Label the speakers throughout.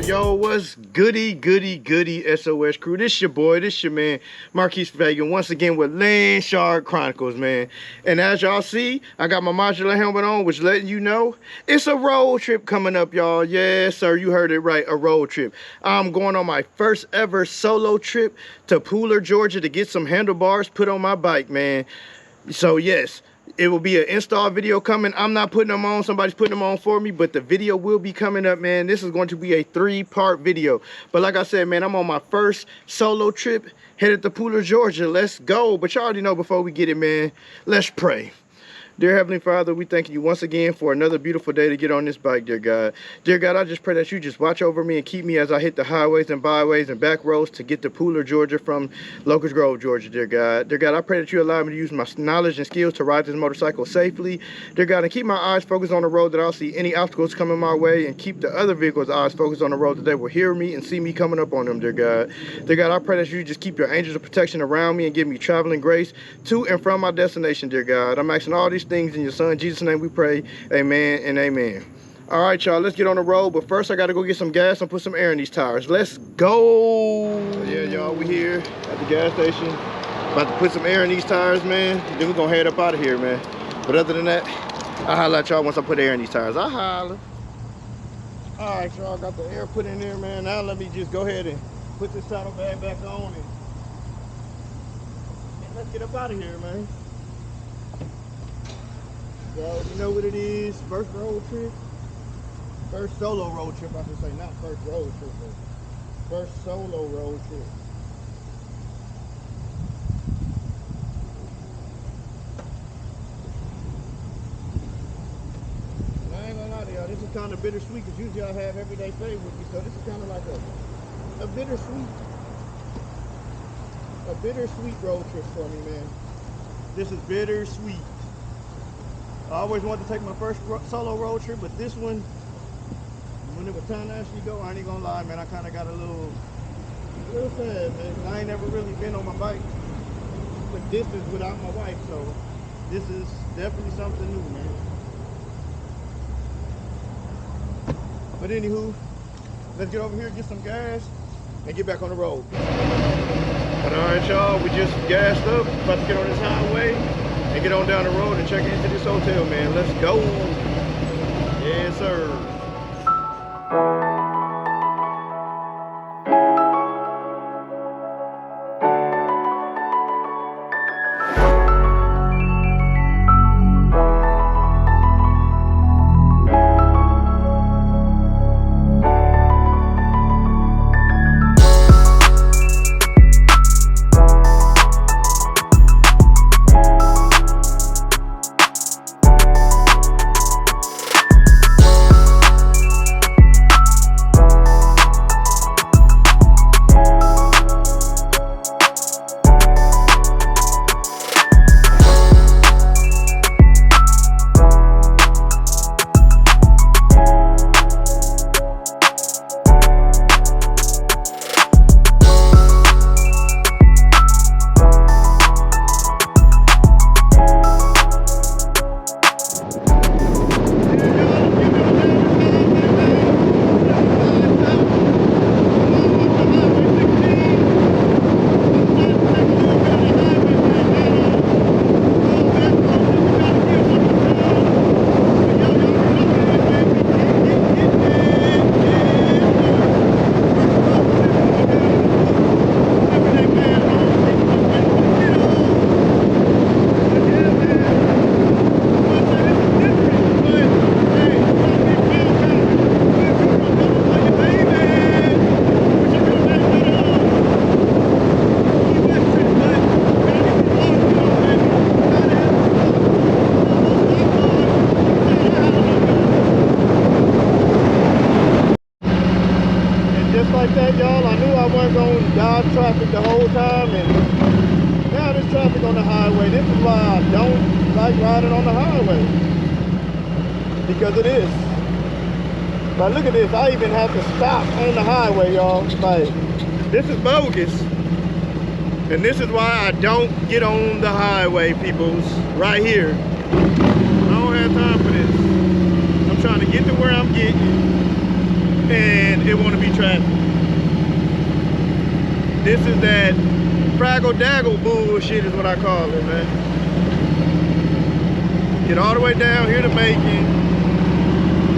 Speaker 1: Yo, what's goody SOS crew? This your boy, this your man, Marquise Fagan, once again with Landshard Chronicles, man. And as y'all see, I got my modular helmet on, which letting you know it's a road trip coming up, y'all. Yes, sir, you heard it right, a road trip. I'm going on my first ever solo trip to Pooler, Georgia to get some handlebars put on my bike, man. So yes, it will be an install video coming. I'm not putting them on, somebody's putting them on for me, but the video will be coming up, man. This is going to be a 3-part video. But like I said, man, I'm on my first solo trip headed to Pooler, Georgia. Let's go. But y'all already know before we get it, man, let's pray. Dear Heavenly Father, we thank you once again for another beautiful day to get on this bike, dear God. Dear God, I just pray that you just watch over me and keep me as I hit the highways and byways and back roads to get to Pooler, Georgia from Locust Grove, Georgia, dear God. Dear God, I pray that you allow me to use my knowledge and skills to ride this motorcycle safely, dear God, and keep my eyes focused on the road that I'll see any obstacles coming my way, and keep the other vehicles' eyes focused on the road that they will hear me and see me coming up on them, dear God. Dear God, I pray that you just keep your angels of protection around me and give me traveling grace to and from my destination, dear God. I'm asking all these things in your son Jesus' name we pray, amen and amen. All right, y'all, let's get on the road, but first I gotta go get some gas and put some air in these tires. Let's go. Yeah, y'all, we here at the gas station about to put some air in these tires, man. Then we're gonna head up out of here, man. But other than that, I'll holler at y'all once I put air in these tires. I'll holler. All right, y'all, got the air put in there, man. Now let me just go ahead and put this saddle bag back on and let's get up out of here, man. Y'all, you know what it is. First road trip. First solo road trip, I should say. Not first road trip, but first solo road trip. And I ain't gonna lie to y'all, this is kind of bittersweet because usually I have everyday fave with me, so this is kind of like a bittersweet road trip for me, man. This is bittersweet. I always wanted to take my first solo road trip, but this one, when it was time to actually go, I ain't gonna lie, man, I kind of got a little sad, man, because I ain't never really been on my bike for distance without my wife, so this is definitely something new, man. But anywho, let's get over here, get some gas, and get back on the road. But all right, y'all, we just gassed up, about to get on this highway and get on down the road and check into this hotel, man. Let's go. Yes, sir. Like that, y'all, I knew I wasn't going to dodge traffic the whole time, and now there's traffic on the highway. This is why I don't like riding on the highway, because of this. But look at this, I even have to stop on the highway, y'all. Like, this is bogus, and this is why I don't get on the highway, peoples. Right here, I don't have time for this. I'm trying to get to where I'm getting and it want to be traffic. This is that fraggle daggle bullshit is what I call it, man. Get all the way down here to Macon,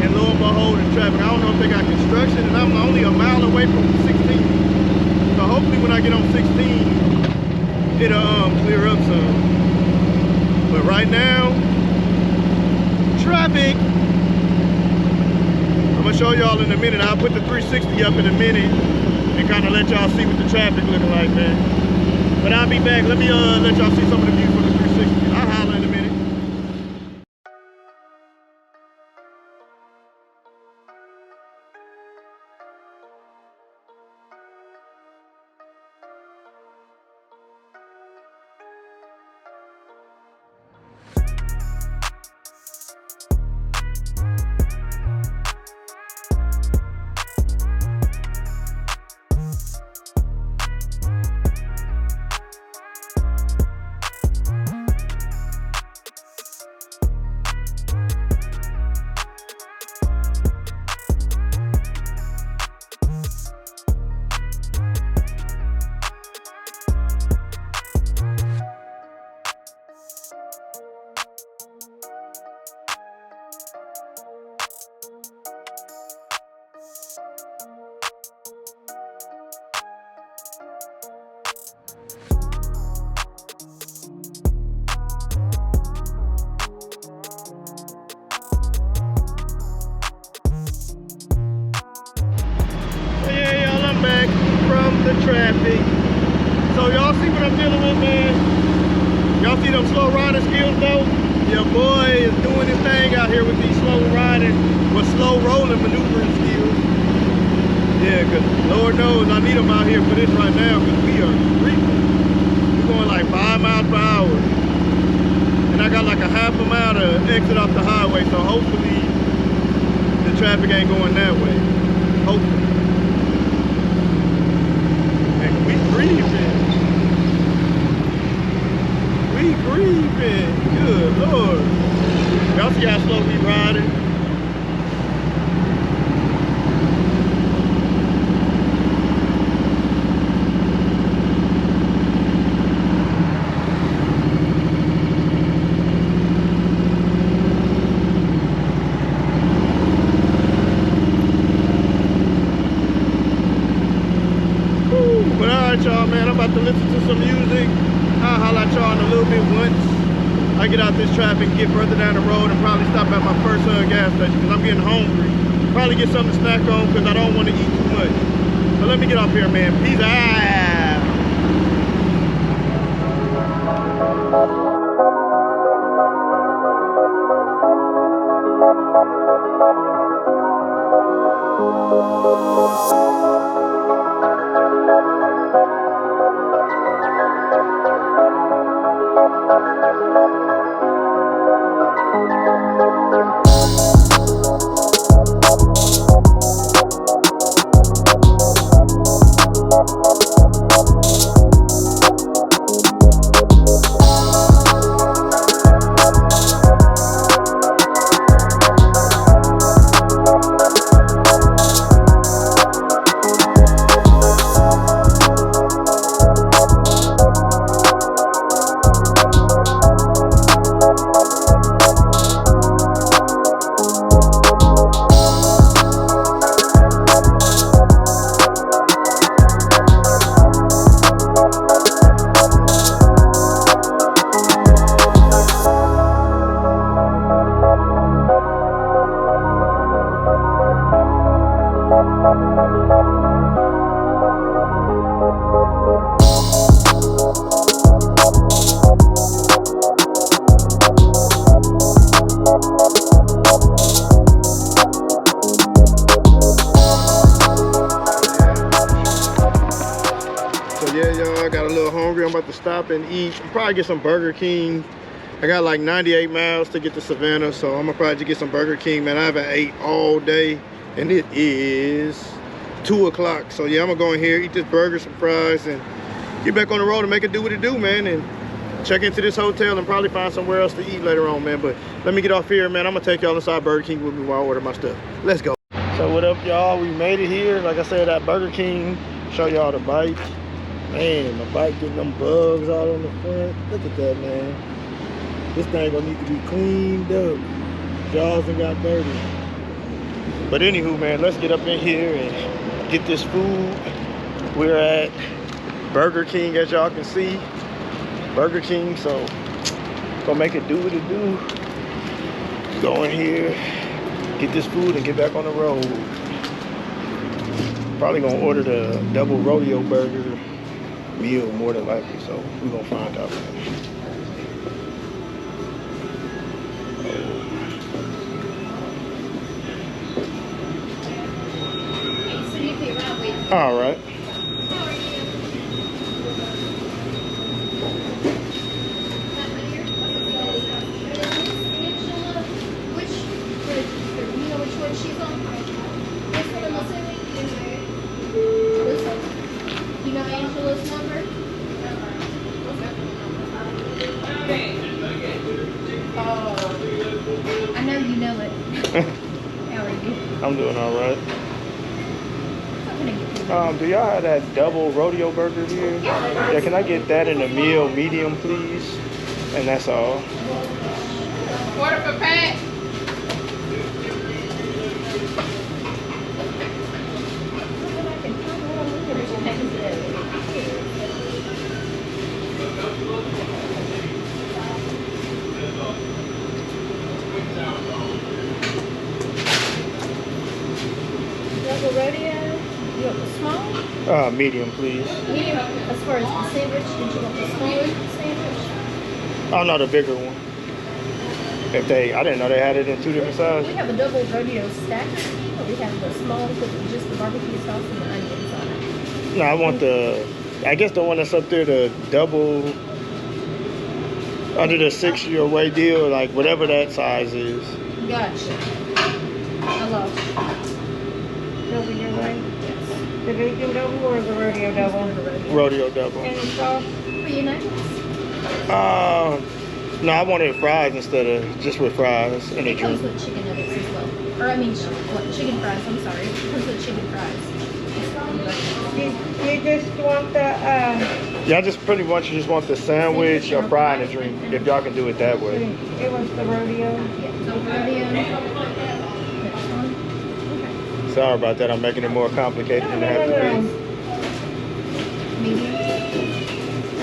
Speaker 1: and lo and behold, the traffic. I don't know if they got construction, and I'm only a mile away from 16. So hopefully when I get on 16, it'll clear up some. But right now, traffic. I'm gonna show y'all in a minute. I'll put the 360 up in a minute and kind of let y'all see what the traffic looking like, man. But I'll be back. Let me let y'all see some of the view from the 360. I'll holler in a minute. The traffic. So y'all see what I'm dealing with, man? Y'all see them slow riding skills though? Your boy is doing his thing out here with these slow riding, with slow rolling maneuvering skills. Yeah, cause Lord knows I need them out here for this right now, cause we are creeping. We're going like 5 miles per hour. And I got like a half a mile to exit off the highway, so hopefully the traffic ain't going that way. Hopefully. We grieving. Good Lord. Y'all see how slow we riding? But alright y'all, man, I'm about to listen to some music. I'll holler at y'all in a little bit once I get out this traffic, get further down the road, and probably stop at my first gas station because I'm getting hungry. Probably get something to snack on because I don't want to eat too much. So let me get off here, man. Peace out. Yeah, y'all, I got a little hungry. I'm about to stop and eat. Probably get some Burger King. I got like 98 miles to get to Savannah, so I'm gonna probably just get some Burger King, man. I haven't ate all day, and it is 2 o'clock. So yeah, I'm gonna go in here, eat this burger, some fries, and get back on the road and make it do what it do, man, and check into this hotel and probably find somewhere else to eat later on, man. But let me get off here, man. I'm gonna take y'all inside Burger King with me while I order my stuff. Let's go. So what up, y'all? We made it here. Like I said, at Burger King. Show y'all the bike. Man, my bike getting them bugs all on the front. Look at that, man. This thing gonna need to be cleaned up. Jaws and got dirty. But anywho, man, let's get up in here and get this food. We're at Burger King, as y'all can see. Burger King, so gonna make it do what it do. Go in here, get this food, and get back on the road. Probably gonna order the double rodeo burger meal more than likely, so we're gonna find out, man. All right.
Speaker 2: You know Angela's number? Oh, I know you know it. How are you?
Speaker 1: I'm doing all right.
Speaker 2: How can I get you?
Speaker 1: Do y'all have that double rodeo burger here? Yeah, can I get that in a meal medium, please? And that's all.
Speaker 2: Order for Pat. Double rodeo. You want the small?
Speaker 1: Medium, please.
Speaker 2: Medium. As far as the sandwich, did you want the smaller sandwich?
Speaker 1: Oh no, the bigger one. I didn't know they had it in two different sizes.
Speaker 2: We have a double rodeo stacker, but we have the small with just the barbecue sauce and the onions on it.
Speaker 1: No, I want I guess the one that's up there, the double, under the 6-year away deal, like whatever that size is.
Speaker 2: Gotcha. I lost you.
Speaker 3: Double your way? Yes. The bacon double or the rodeo double?
Speaker 1: Rodeo double.
Speaker 3: And the sauce?
Speaker 2: For you nuggets?
Speaker 1: No, I wanted fries instead of just with fries and a
Speaker 2: It comes
Speaker 1: drink.
Speaker 2: with chicken nuggets as well. Or I mean, chicken fries, I'm sorry. It comes with chicken fries.
Speaker 3: You just want the,
Speaker 1: Yeah, I just pretty much just want the sandwich, a fry, and a drink. If y'all can do it that way.
Speaker 3: it was the rodeo.
Speaker 2: Yeah, so rodeo. Next one. Okay.
Speaker 1: Sorry about that. I'm making it more complicated than it has to
Speaker 2: Medium.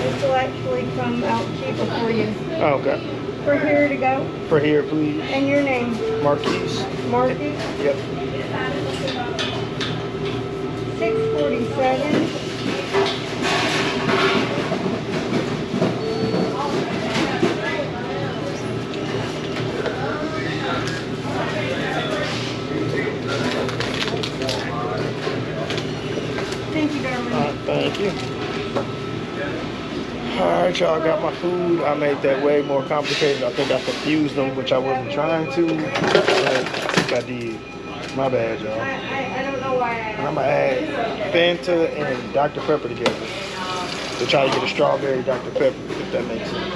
Speaker 3: This will actually come out cheaper for you.
Speaker 1: be. Oh, okay.
Speaker 3: For here to go.
Speaker 1: For here, please.
Speaker 3: And your name?
Speaker 1: Marquise.
Speaker 3: Marky?
Speaker 1: Yep.
Speaker 3: 647. Thank you, darling.
Speaker 1: Thank you. Alright, y'all, got my food. I made that way more complicated. I think I confused them, which I wasn't trying to. But I think I did. My bad, y'all.
Speaker 3: I don't know why
Speaker 1: And I'm gonna add Fanta and Dr. Pepper together to try to get a strawberry Dr. Pepper, if that makes sense.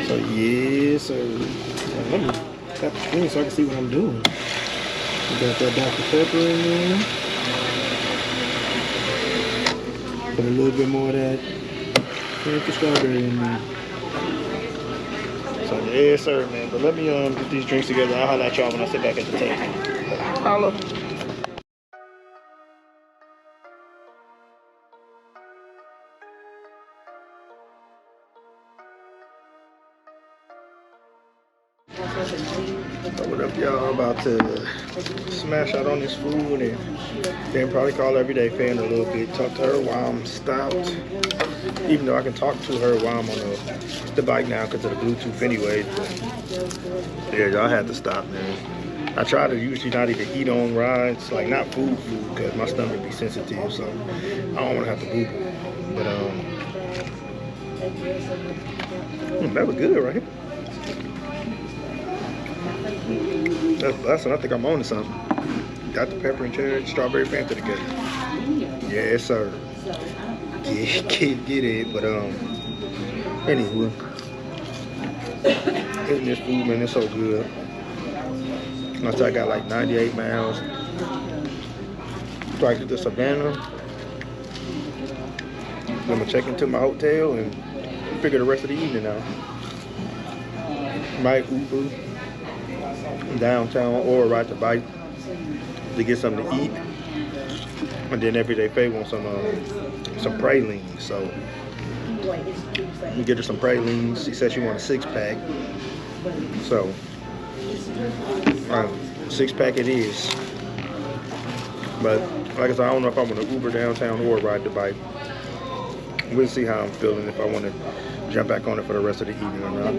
Speaker 1: So yes, sir. And let me tap the screen so I can see what I'm doing. We got that Dr. Pepper in there. Put a little bit more of that Fanta strawberry in there. So yes, sir, man. But let me get these drinks together. I'll holler at y'all when I sit back at the table. Holla. So what up, y'all? About to smash out on this food and then probably call everyday fan a little bit. Talk to her while I'm stopped. Even though I can talk to her while I'm on the bike now because of the Bluetooth anyway. Yeah, y'all had to stop, man. I try to usually not even eat on rides, like not food, because my stomach be sensitive, so I don't want to have to Google. But that was good, right? That's blessing. I think I'm on to something. Got the pepper and cherry, strawberry Fanta together. Yes, sir. Get it. But anyway, eating this food, man, it's so good. Once I got like 98 miles, so I get to Savannah. I'm gonna check into my hotel and figure the rest of the evening out. Might Uber downtown or ride the bike to get something to eat. And then everyday Faye wants some pralines, so we get her some pralines. She said she wants a 6-pack, so 6-pack it is. But like I said, I don't know if I'm gonna Uber downtown or ride the bike. We'll see how I'm feeling, if I want to jump back on it for the rest of the evening or not.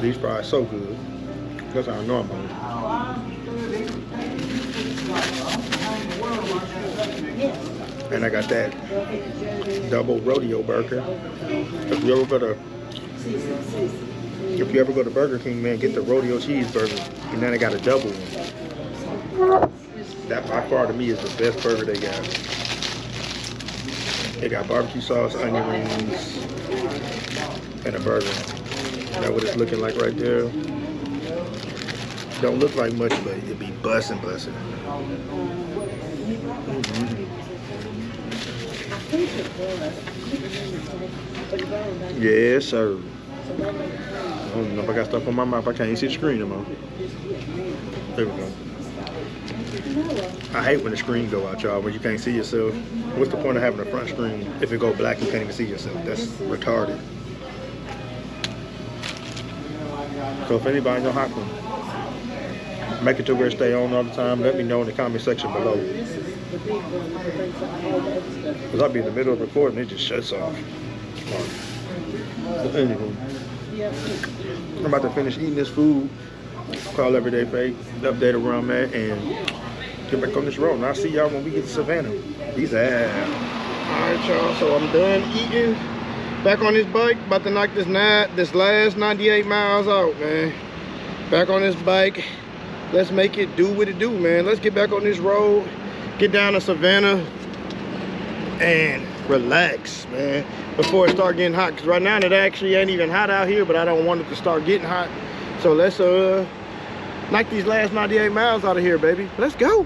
Speaker 1: These fries so good. That's how I know I'm hungry. And I got that double rodeo burger. If you ever go to Burger King, man, get the rodeo cheeseburger. And then I got a double one. That by far to me is the best burger they got. They got barbecue sauce, onion rings, and a burger. That's what it's looking like right there. Don't look like much, but it be bussin'. Yes, sir. I don't know if I got stuff on my mouth. I can't even see the screen no more. There we go. I hate when the screen go out, y'all, when you can't see yourself. What's the point of having a front screen if it go black and you can't even see yourself? That's retarded. So if anybody know how to make it to where it stay on all the time, let me know in the comment section below. Because I'll be in the middle of recording, it just shuts off. So anyway, I'm about to finish eating this food. Call Everyday Faye, update where I'm at, and get back on this road. And I'll see y'all when we get to Savannah. Peace out. Alright, y'all, so I'm done eating. Back on this bike, about to knock this last 98 miles out, man. Back on this bike. Let's make it do what it do, man. Let's get back on this road, get down to Savannah, and relax, man, before it start getting hot. Because right now it actually ain't even hot out here, but I don't want it to start getting hot. So let's knock these last 98 miles out of here, baby. Let's go.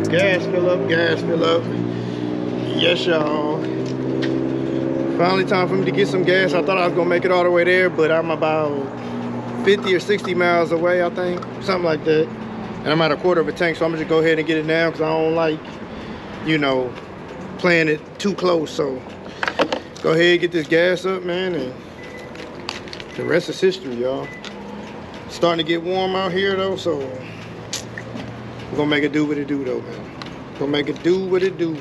Speaker 1: Gas fill up, gas fill up. Yes, y'all. Finally time for me to get some gas. I thought I was gonna make it all the way there, but I'm about 50 or 60 miles away, I think. Something like that. And I'm at a quarter of a tank, so I'm gonna just go ahead and get it now because I don't like, you know, playing it too close. So go ahead and get this gas up, man, and the rest is history, y'all. Starting to get warm out here though, so we're gonna make it do what it do though, man. Gonna make it do what it do.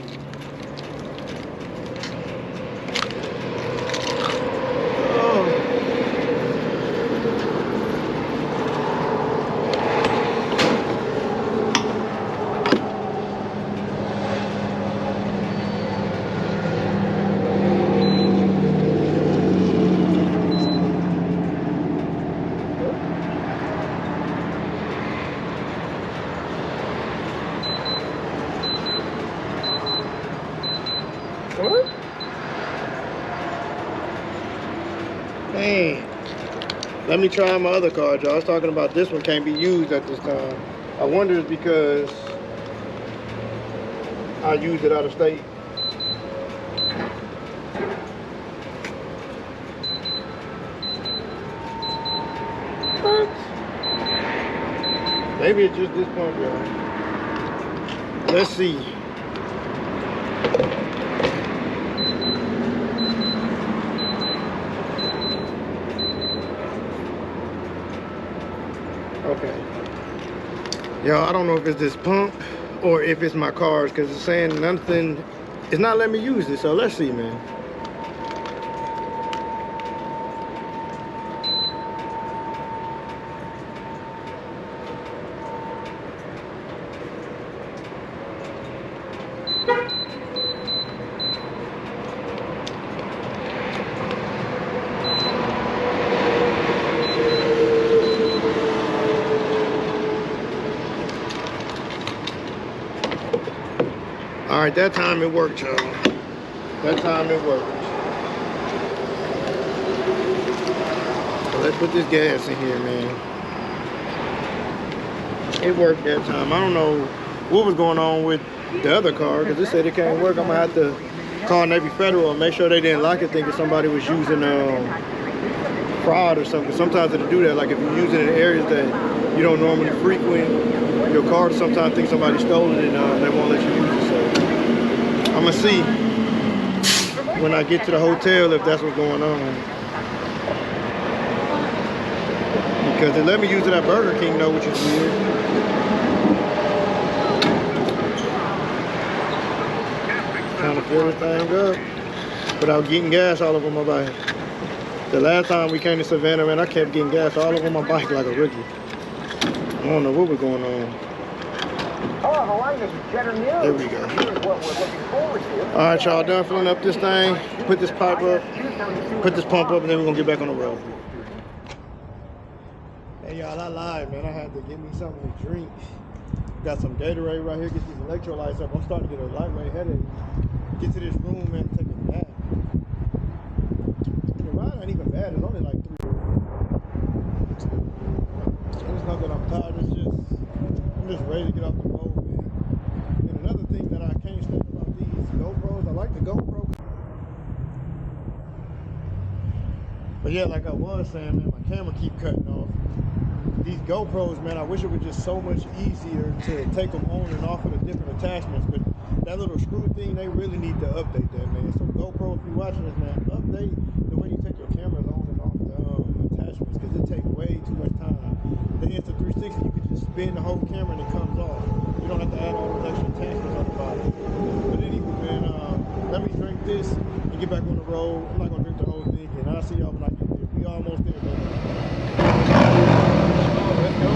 Speaker 1: What? Man, let me try my other card, y'all. I was talking about this one can't be used at this time. I wonder it's because I used it out of state. What? Maybe it's just this pump, y'all. Let's see. Okay. Yo, I don't know if it's this pump or if it's my cars because it's saying nothing. It's not letting me use it, so let's see, man. All right, that time it worked, y'all. That time it worked. So let's put this gas in here, man. It worked that time. I don't know what was going on with the other car because it said it can't work. I'm gonna have to call Navy Federal and make sure they didn't lock it thinking somebody was using fraud or something. Sometimes it'll do that, like if you're using it in areas that you don't normally frequent, your car sometimes think somebody stole it and they won't let you use it. So I'm gonna see when I get to the hotel if that's what's going on. Because they let me use it at Burger King though, which is weird. Trying to fill this thing up without getting gas all over my bike. The last time we came to Savannah, man, I kept getting gas all over my bike like a rookie. I don't know what was going on. There we go. All right, y'all, done filling up this thing. Put this pipe up, put this pump up, and then we're gonna get back on the road. Hey, y'all, I lied, man. I had to get me something to drink. Got some Gatorade right here. Get these electrolytes up. I'm starting to get a lightweight headache. Get to this room, man, take a nap. The ride ain't even bad. It's only like 3. It's not that I'm tired. It's just I'm just ready to get off the road, man. And another thing that I can't stand about these GoPros, I like the GoPro. But yeah, like I was saying, man, my camera keep cutting off. These GoPros, man, I wish it was just so much easier to take them on and off of the different attachments. But that little screw thing, they really need to update that, man. So GoPro, if you're watching this, man, update the way you take your cameras on and off the attachments because it takes way too much time. the Insta360, you can just spin the whole camera and it comes off. You don't have to add all those extra attachments on the bottom. But anyway, man, let me drink this and get back on the road. I'm not gonna drink the whole thing, and I'll see y'all when I get there. We almost there, man. Let's go.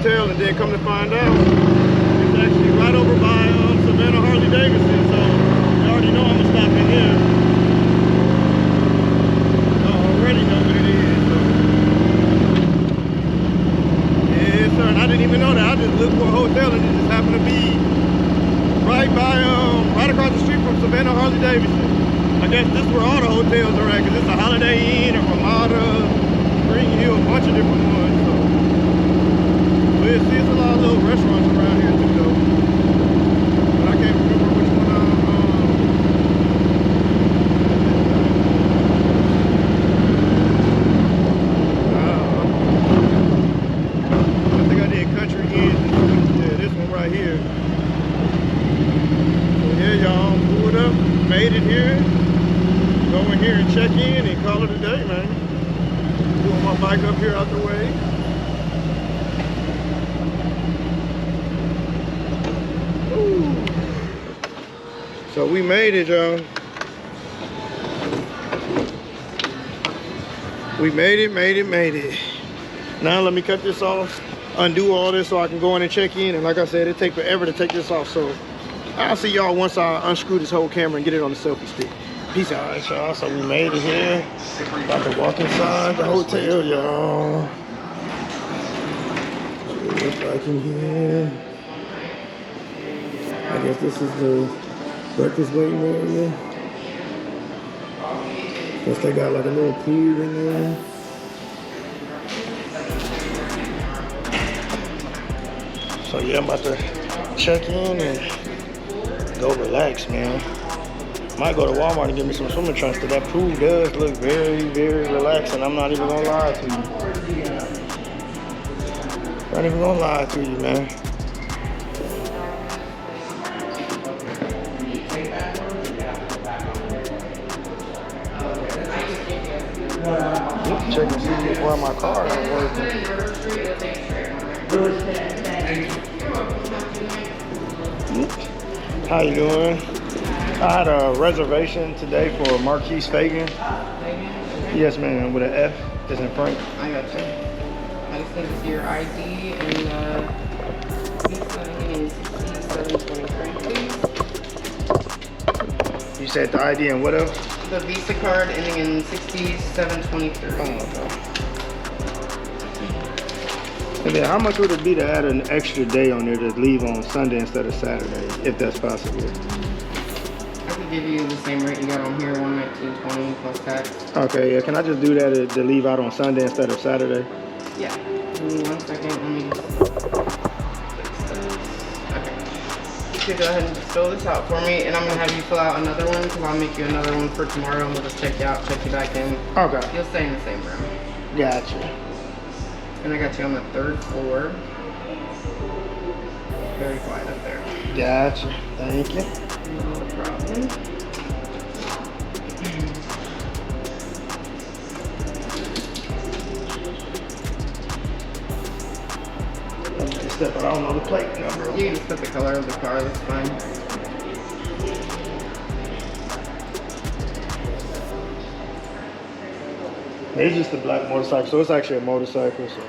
Speaker 1: hotel, and then come to find out, it's actually right over by Savannah Harley Davidson, so you already know I'm gonna stop in here. I already know what it is, so. Yes, sir, and I didn't even know that. I just looked for a hotel, and it just happened to be right by, right across the street from Savannah Harley Davidson. I guess this is where all the hotels are at, because it's a Holiday Inn, a Ramada, Green Hill, a bunch of different ones. So. But it's a lot of little restaurants around here too, though. But I can't remember which one I think I did Country Inn. Yeah, this one right here. So yeah, y'all, pulled up, made it here. Go in here and check in and call it a day, man. Doing my bike up here out the way. Ooh. So we made it, y'all. We made it. Now let me cut this off, undo all this so I can go in and check in. And like I said, it takes forever to take this off. So I'll see y'all once I unscrew this whole camera and get it on the selfie stick. Peace out, y'all. So we made it here. About to walk inside the hotel, y'all. Looks like in here. I guess this is the breakfast waiting area. Guess they got like a little pool in there. So yeah, I'm about to check in and go relax, man. Might go to Walmart and get me some swimming trunks, because that pool does look very, very relaxing. I'm not even gonna lie to you. Not even gonna lie to you, man. Check and see why my car ain't working. How you doing? I had a reservation today for Marquise Fagan. Yes, ma'am, with an F. It's in front.
Speaker 4: I got you. I just need to see your ID and V723, please.
Speaker 1: You said the ID and what else?
Speaker 4: The Visa card ending in 6723.
Speaker 1: Oh, okay. And then how much would it be to add an extra day on there to leave on Sunday instead of Saturday, if that's possible?
Speaker 4: I could give you the same rate you got on here, 119.20 plus tax.
Speaker 1: Okay, yeah. Can I just do that to leave out on Sunday instead of Saturday?
Speaker 4: Yeah. Give me 1 second. Let me just fix this. Okay. You could go ahead and just fill this out for me, and I'm gonna have you fill out another one because I'll make you another one for tomorrow, and we'll just check you out, check you back in.
Speaker 1: Okay.
Speaker 4: You'll stay in the same room.
Speaker 1: Gotcha.
Speaker 4: And I got you on the 3rd floor. Very quiet up there.
Speaker 1: Gotcha. Thank you.
Speaker 4: No problem.
Speaker 1: Step, I don't know the plate number.
Speaker 4: You can just put the color of the car, that's fine.
Speaker 1: It's just a black motorcycle, so it's actually a motorcycle. So.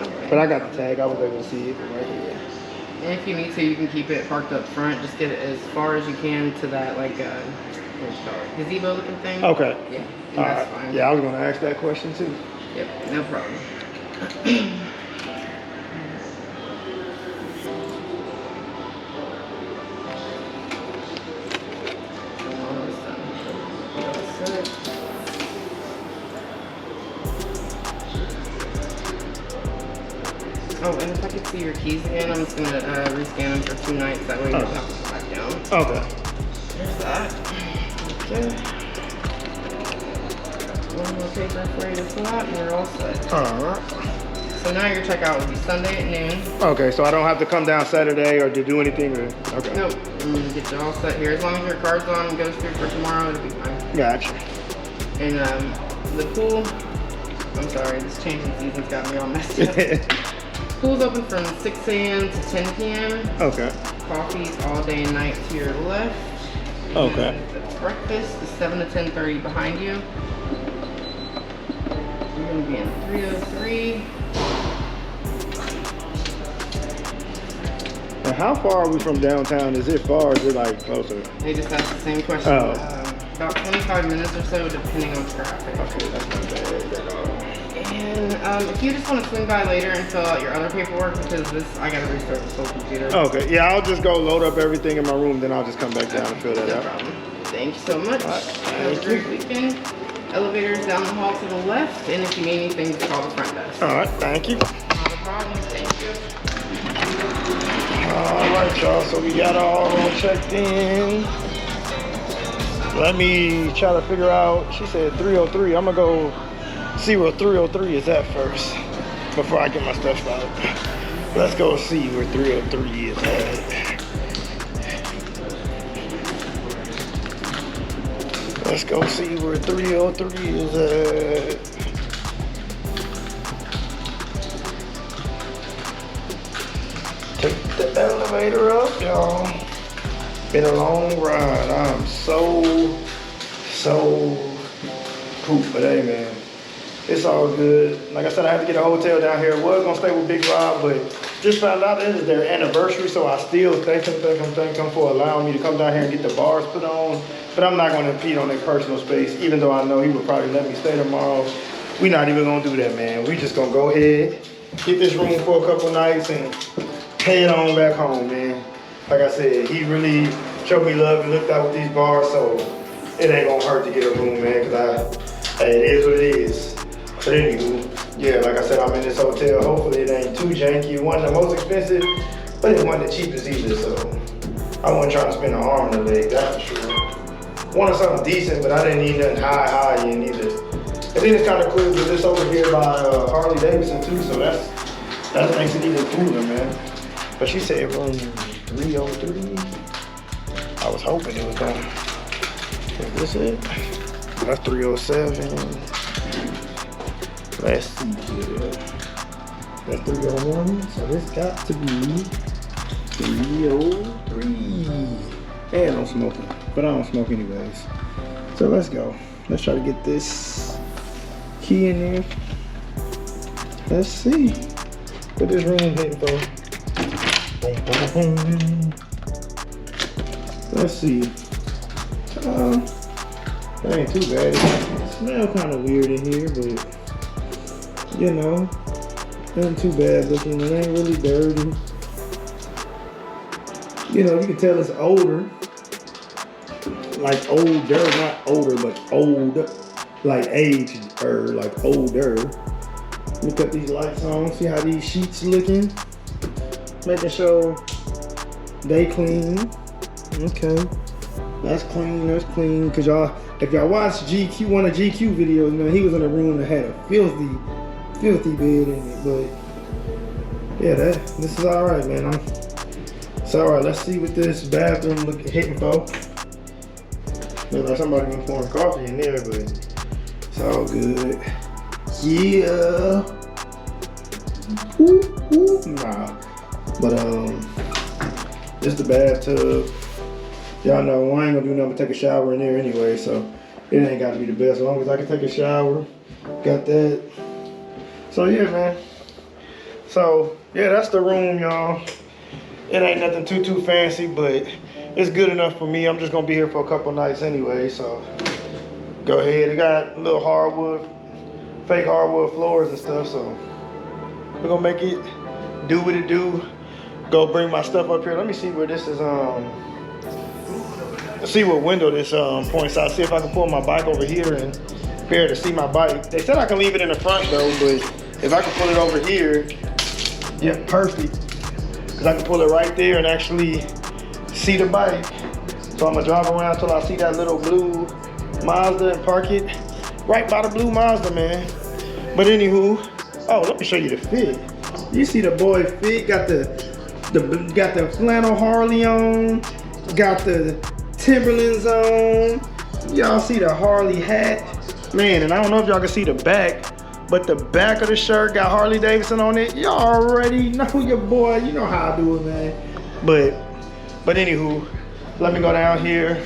Speaker 4: Okay.
Speaker 1: But I got the tag. I was able to see it right here.
Speaker 4: And if you need to, you can keep it parked up front. Just get it as far as you can to that, like, what do you call it? Gazebo looking thing.
Speaker 1: Okay.
Speaker 4: Yeah, and
Speaker 1: All
Speaker 4: that's
Speaker 1: right.
Speaker 4: fine.
Speaker 1: Yeah, I was going to ask that question too.
Speaker 4: Yep, no problem. Almost done. That's it. Oh, and if I could see your keys again, I'm just gonna rescan them for 2 nights. That way you don't have to go back down.
Speaker 1: Okay.
Speaker 4: There's that. Okay. One more paper for you to fill out, and you're all set.
Speaker 1: All right.
Speaker 4: So now your checkout will be Sunday at noon.
Speaker 1: Okay, so I don't have to come down Saturday or to do anything? Okay.
Speaker 4: Nope. I'm gonna get you all set here. As long as your card's on and goes through for tomorrow, it'll be fine.
Speaker 1: Gotcha.
Speaker 4: And the pool, I'm sorry, this changing season's got me all messed up. Pool's open from 6 a.m. to 10 p.m.
Speaker 1: Okay.
Speaker 4: Coffee's all day and night to your left.
Speaker 1: Okay.
Speaker 4: And the breakfast is 7 to 10:30 behind you. You're gonna be in 303.
Speaker 1: And how far are we from downtown? Is it far or is it like closer?
Speaker 4: They just asked the same question.
Speaker 1: Oh.
Speaker 4: About 25 minutes or so, depending on traffic.
Speaker 1: Okay, that's not bad at all.
Speaker 4: And if you just want to swing by later and fill out your other paperwork, because I gotta restart this whole computer.
Speaker 1: Okay, yeah, I'll just go load up everything in my room, then I'll just come back down and fill that
Speaker 4: No
Speaker 1: out.
Speaker 4: problem. Thank you so much.
Speaker 1: Right,
Speaker 4: Have a great weekend. Elevators down the hall to the left, and if you need anything, just call the front desk.
Speaker 1: All right, thank you.
Speaker 4: Not a problem. Thank you.
Speaker 1: All right, y'all, so we got all checked in. Let me try to figure out, she said 303. I'm gonna go see where 303 is at first before I get my stuff out. Let's go see where 303 is at. Let's go see where 303 is at. Take the elevator up, y'all. Been a long ride. I'm so pooped, but hey, man, it's all good. Like I said, I had to get a hotel down here. Was gonna stay with Big Rob, but just found out it is their anniversary, so I still thank them for allowing me to come down here and get the bars put on. But I'm not gonna impede on their personal space, even though I know he would probably let me stay tomorrow. We're not even gonna do that, man. We just gonna go ahead, get this room for a couple nights, and head on back home, man. Like I said, he really showed me love and looked out with these bars, so it ain't gonna hurt to get a room, man, cause hey, it is what it is. But anywho, yeah, like I said, I'm in this hotel. Hopefully it ain't too janky. It wasn't the most expensive, but it wasn't the cheapest either, so I wasn't trying to spend an arm and a leg, that's for sure. Wanted something decent, but I didn't need nothing high in either. And then it's kind of cool because it's over here by Harley Davidson too, so that's That makes it even cooler, man. But she said room 303. I was hoping it was gonna. Is this it? That's 307. Let's see here. That's 301. So this got to be 303. And I'm smoking. But I don't smoke anyways. So let's go. Let's try to get this key in there. Let's see what this room hitting for. Boom, boom, boom. Let's see. That ain't too bad. It smells kind of weird in here, but you know, nothing too bad looking. It ain't really dirty. You know, you can tell it's older. Like older, not older, but old. Like aged, like older. Let me cut these lights on, see how these sheets looking. Making sure they clean. Okay. That's clean, that's clean. Cause y'all, if y'all watch GQ, one of GQ videos, man, he was in a room that had a filthy bed in it. But yeah, this is all right, man. It's all right. Let's see what this bathroom hitting for. Look like somebody been pouring coffee in there, but it's all good. Yeah. Ooh, nah. But this is the bathtub. Y'all know I ain't gonna do nothing but take a shower in there anyway, so it ain't gotta be the best. As long as I can take a shower, got that. So yeah, man. So yeah, that's the room, y'all. It ain't nothing too fancy, but it's good enough for me. I'm just gonna be here for a couple nights anyway, so go ahead. It got a little hardwood, fake hardwood floors and stuff, so we're gonna make it do what it do. Go bring my stuff up here. Let me see where this is, see what window this points out. See if I can pull my bike over here and be able to see my bike. They said I can leave it in the front though, but if I can pull it over here, yeah, perfect. Cause I can pull it right there and actually see the bike. So I'm gonna drive around till I see that little blue Mazda and park it right by the blue Mazda, man. But anywho, oh, let me show you the fit. You see the boy fit, got the flannel Harley on, got the Timberlands on. Y'all see the Harley hat? Man, and I don't know if y'all can see the back, but the back of the shirt got Harley Davidson on it. Y'all already know your boy. You know how I do it, man. But anywho, let me go down here,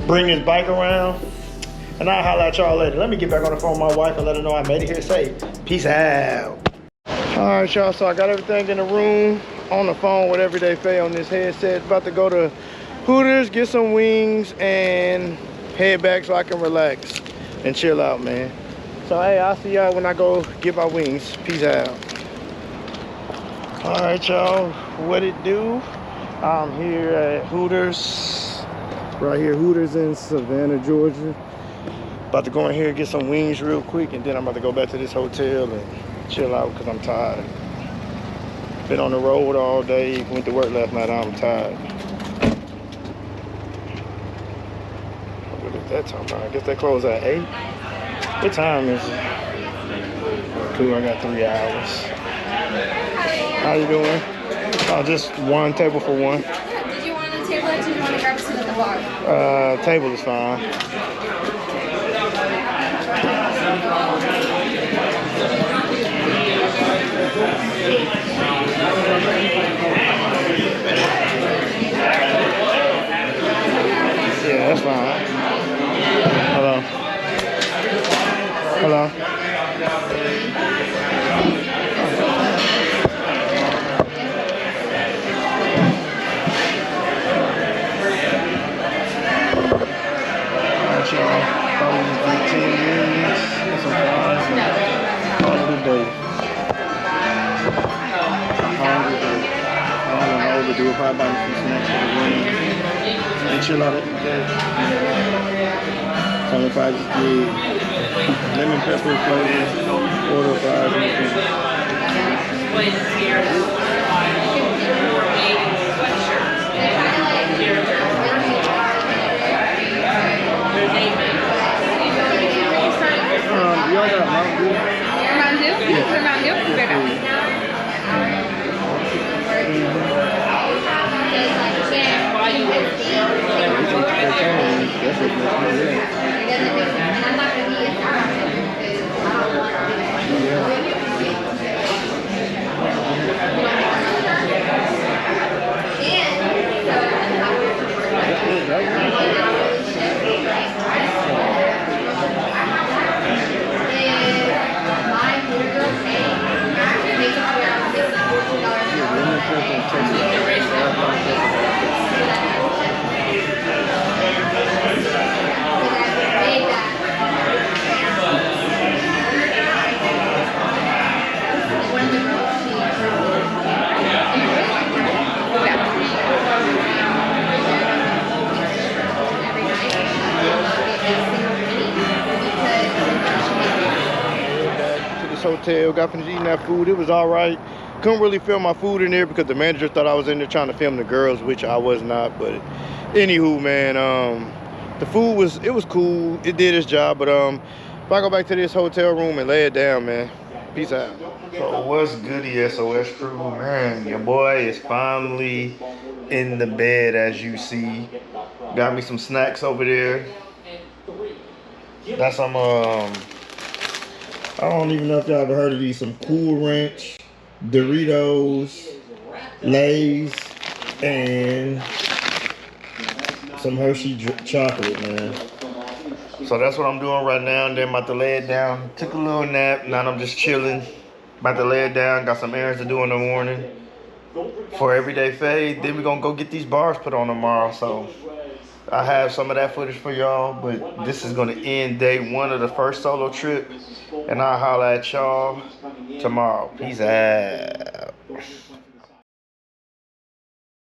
Speaker 1: bring this bike around, and I'll holler at y'all later. Let me get back on the phone with my wife and let her know I made it here safe. Peace out. All right, y'all, so I got everything in the room, on the phone with Everyday Faye on this headset. About to go to Hooters, get some wings, and head back so I can relax and chill out, man. So, hey, I'll see y'all when I go get my wings. Peace out. All right, y'all, what it do? I'm here at Hooters, right here, Hooters in Savannah, Georgia. About to go in here and get some wings real quick, and then I'm about to go back to this hotel and chill out because I'm tired. Been on the road all day, went to work last night, I'm tired. What is that talking about? I guess they close at 8. What time is it? Cool, I got 3 hours. How you doing? Oh, just one table for one.
Speaker 2: Did you want a table or did you want to grab a seat at the bar?
Speaker 1: Table is fine. Yeah, that's fine. Hello. Hello. Probably just get 10 wings and some fries and call it a day. I'm hungry, but I don't want to overdo it. Probably buy me some snacks for the wings and chill out at the day. So if I just get lemon pepper flavor, order fries and y'all got Mountain Dew?
Speaker 2: Mountain Dew?
Speaker 1: Yeah.
Speaker 2: Mountain Dew?
Speaker 1: Yeah, this hotel, got finished eating that food. It was all right. Couldn't really film my food in there because the manager thought I was in there trying to film the girls, which I was not. But anywho, man, the food was cool. It did its job. But if I go back to this hotel room and lay it down, man, peace out. So what's goody, SOS crew, man? Your boy is finally in the bed, as you see. Got me some snacks over there. Got some I don't even know if y'all ever heard of these. Some Cool Ranch, Doritos, Lay's, and some Hershey chocolate, man. So that's what I'm doing right now. And then I'm about to lay it down. Took a little nap. Now I'm just chilling. About to lay it down. Got some errands to do in the morning for Everyday Fade. Then we're going to go get these bars put on tomorrow. So I have some of that footage for y'all. But this is going to end day one of the first solo trip. And I'll holla at y'all tomorrow. Peace out.